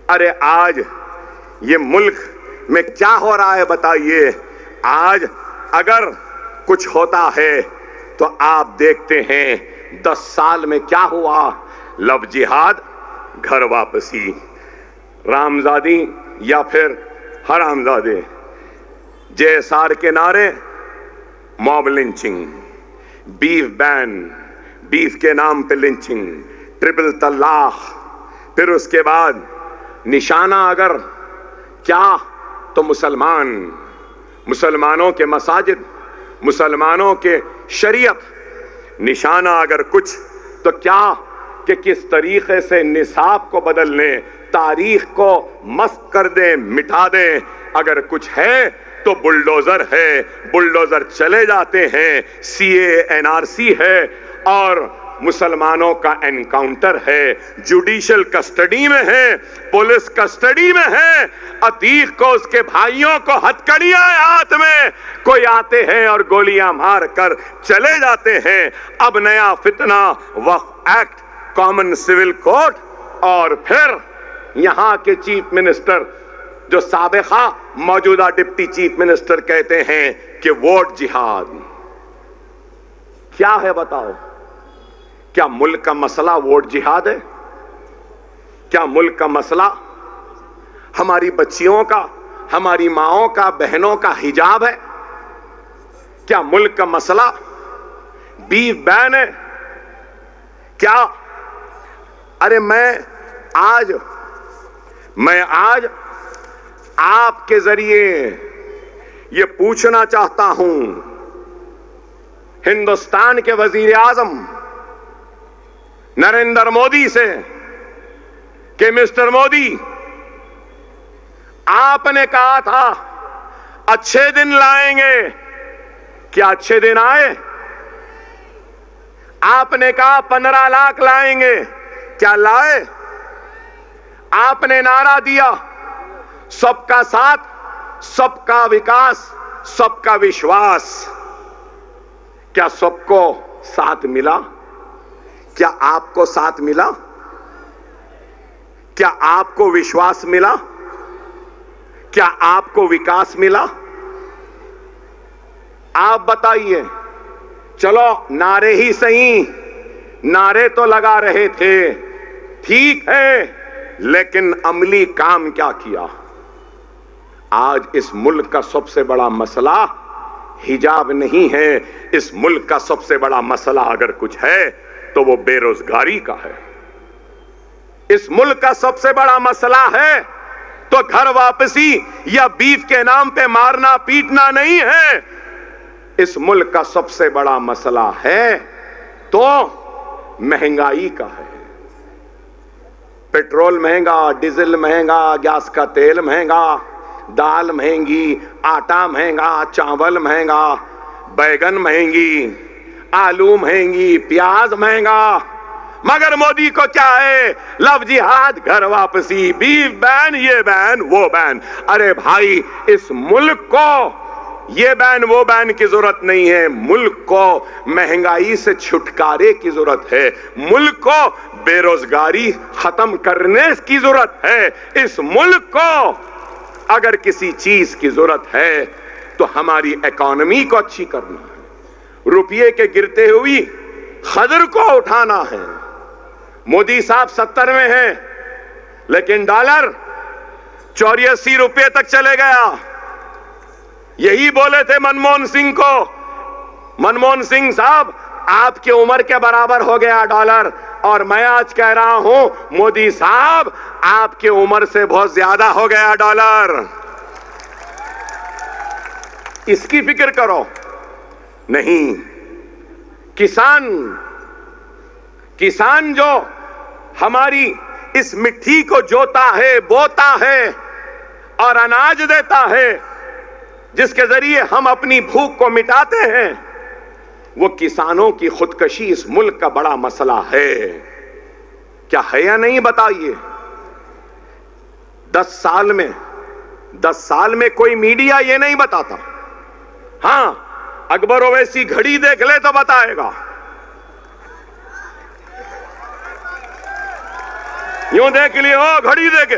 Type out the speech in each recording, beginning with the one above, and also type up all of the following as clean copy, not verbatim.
अरे आज ये मुल्क में क्या हो रहा है बताइए। आज अगर कुछ होता है तो आप देखते हैं 10 साल में क्या हुआ। लव जिहाद, घर वापसी, रामजादी या फिर हरामजादे, JSR के नारे, mob lynching, beef ban, beef के नाम पे लिंचिंग, ट्रिपल तलाक, फिर उसके बाद निशाना अगर क्या तो मुसलमानों के मसाजिद, मुसलमानों के शरीयत, निशाना अगर कुछ तो क्या कि किस तरीके से निसाब को बदल लें, तारीख को मस्क कर दें, मिटा दें। अगर कुछ है तो बुलडोजर है, बुलडोजर चले जाते हैं। CAA NRC है और मुसलमानों का एनकाउंटर है, जुडिशियल कस्टडी में है, पुलिस कस्टडी में है। अतीक को, उसके भाइयों को हथकड़ियां हाथ में, कोई आते हैं और गोलियां मार कर चले जाते हैं। अब नया फितना, वक्फ एक्ट, कॉमन सिविल कोड, और फिर यहां के चीफ मिनिस्टर जो साबिका मौजूदा डिप्टी चीफ मिनिस्टर कहते हैं कि वोट जिहाद। क्या है बताओ? क्या मुल्क का मसला वोट जिहाद है? क्या मुल्क का मसला हमारी बच्चियों का, हमारी माओं का, बहनों का हिजाब है? क्या मुल्क का मसला बीफ बैन है? क्या? अरे मैं आज आपके जरिए ये पूछना चाहता हूं हिंदुस्तान के वजीर आजम नरेंद्र मोदी से कि मिस्टर मोदी, आपने कहा था अच्छे दिन लाएंगे, क्या अच्छे दिन आए? आपने कहा 15 लाख लाएंगे, क्या लाए? आपने नारा दिया सबका साथ, सबका विकास, सबका विश्वास, क्या सबको साथ मिला? क्या आपको साथ मिला? क्या आपको विश्वास मिला? क्या आपको विकास मिला? आप बताइए। चलो नारे ही सही, नारे तो लगा रहे थे, ठीक है, लेकिन अमली काम क्या किया? आज इस मुल्क का सबसे बड़ा मसला हिजाब नहीं है। इस मुल्क का सबसे बड़ा मसला अगर कुछ है तो वो बेरोजगारी का है। इस मुल्क का सबसे बड़ा मसला है तो घर वापसी या बीफ के नाम पे मारना पीटना नहीं है। इस मुल्क का सबसे बड़ा मसला है तो महंगाई का है। पेट्रोल महंगा, डीजल महंगा, गैस का तेल महंगा, दाल महंगी, आटा महंगा, चावल महंगा, बैगन महंगी, आलू महंगी, प्याज महंगा। मगर मोदी को क्या है? लव जिहाद, घर वापसी, बीफ बैन, ये बैन, वो बैन। अरे भाई, इस मुल्क को ये बैन वो बैन की जरूरत नहीं है। मुल्क को महंगाई से छुटकारे की जरूरत है। मुल्क को बेरोजगारी खत्म करने की जरूरत है। इस मुल्क को अगर किसी चीज की जरूरत है तो हमारी इकोनॉमी को अच्छी करना है, रुपये के गिरते हुई खदर को उठाना है। मोदी साहब 70 में हैं, लेकिन डॉलर 84 रुपये तक चले गया। यही बोले थे मनमोहन सिंह को। मनमोहन सिंह साहब, आपकी उम्र के बराबर हो गया डॉलर, और मैं आज कह रहा हूं मोदी साहब, आपकी उम्र से बहुत ज्यादा हो गया डॉलर। इसकी फिक्र करो। नहीं, किसान जो हमारी इस मिट्टी को जोता है, बोता है और अनाज देता है, जिसके जरिए हम अपनी भूख को मिटाते हैं, वो किसानों की खुदकशी इस मुल्क का बड़ा मसला है। क्या है या नहीं बताइए? 10 साल में कोई मीडिया ये नहीं बताता। हां, अकबर ओवैसी घड़ी देख ले तो बताएगा। यूं देख लियो, घड़ी देखे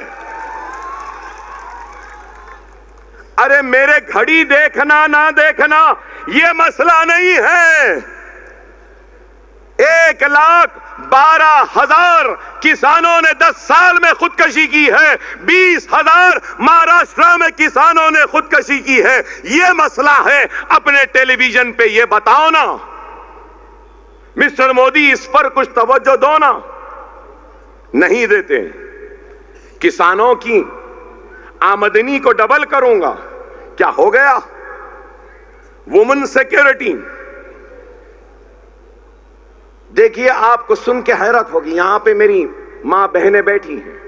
अरे मेरे घड़ी देखना ना देखना ये मसला नहीं है। 1,12,000 किसानों ने 10 साल में खुदकशी की है। 20,000 महाराष्ट्र में किसानों ने खुदकशी की है। ये मसला है। अपने टेलीविजन पे ये बताओ ना। मिस्टर मोदी, इस पर कुछ तवज्जो दो ना। नहीं देते। किसानों की आमदनी को डबल करूंगा, क्या हो गया? Women security. देखिए, आपको सुन के हैरत होगी। यहां पे मेरी मां बहनें बैठी हैं।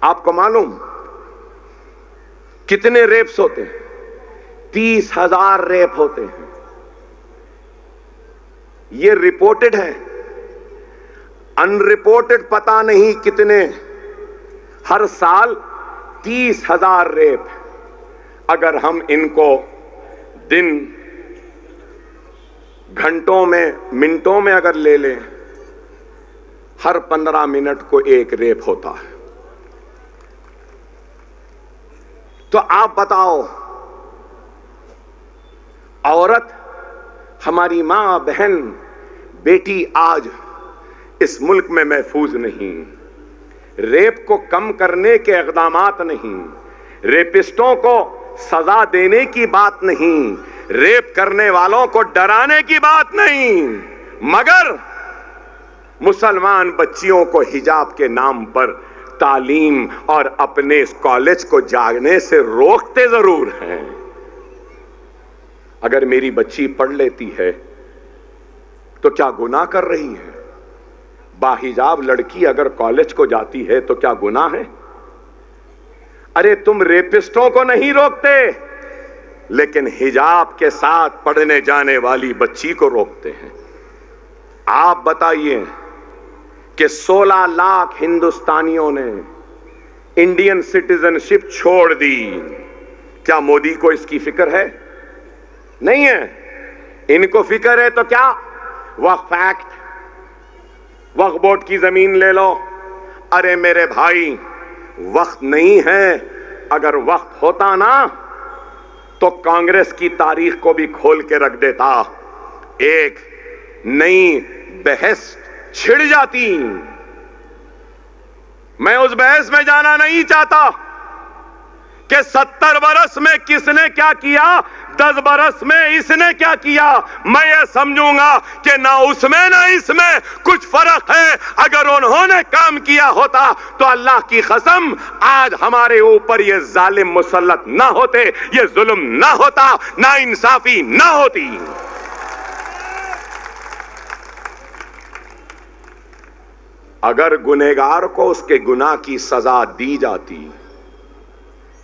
आपको मालूम कितने रेप्स होते हैं? 30,000 रेप होते हैं। ये रिपोर्टेड है। अनरिपोर्टेड पता नहीं कितने। हर साल 30,000 रेप। अगर हम इनको दिन घंटों में, मिनटों में अगर ले लें, हर 15 मिनट को एक रेप होता है। तो आप बताओ, औरत, हमारी मां, बहन, बेटी आज इस मुल्क में महफूज नहीं। रेप को कम करने के इक़दामात नहीं, रेपिस्टों को सजा देने की बात नहीं, रेप करने वालों को डराने की बात नहीं, मगर मुसलमान बच्चियों को हिजाब के नाम पर तालीम और अपने इस कॉलेज को जाने से रोकते जरूर हैं। अगर मेरी बच्ची पढ़ लेती है तो क्या गुनाह कर रही है? बाहिजाब लड़की अगर कॉलेज को जाती है तो क्या गुनाह है? अरे तुम रेपिस्टों को नहीं रोकते, लेकिन हिजाब के साथ पढ़ने जाने वाली बच्ची को रोकते हैं। आप बताइए कि 16 लाख हिंदुस्तानियों ने इंडियन सिटीजनशिप छोड़ दी। क्या मोदी को इसकी फिक्र है? नहीं है। इनको फिक्र है तो क्या? वक्फ एक्ट, वक्फ बोर्ड की जमीन ले लो। अरे मेरे भाई, वक्त नहीं है। अगर वक्त होता ना तो कांग्रेस की तारीख को भी खोल के रख देता। एक नई बहस छिड़ जाती। मैं उस बहस में जाना नहीं चाहता कि 70 बरस में किसने क्या किया, 10 बरस में इसने क्या किया। मैं ये समझूंगा कि ना उसमें ना इसमें कुछ फर्क है। अगर उन्होंने काम किया होता तो अल्लाह की कसम आज हमारे ऊपर ये जालिम मुसल्लत ना होते, ये जुल्म ना होता, ना इंसाफी ना होती। अगर गुनहगार को उसके गुनाह की सजा दी जाती,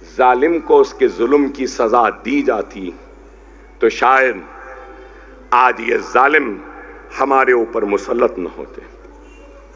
जालिम को उसके जुल्म की सजा दी जाती, तो शायद आज ये जालिम हमारे ऊपर मुसल्लत न होते।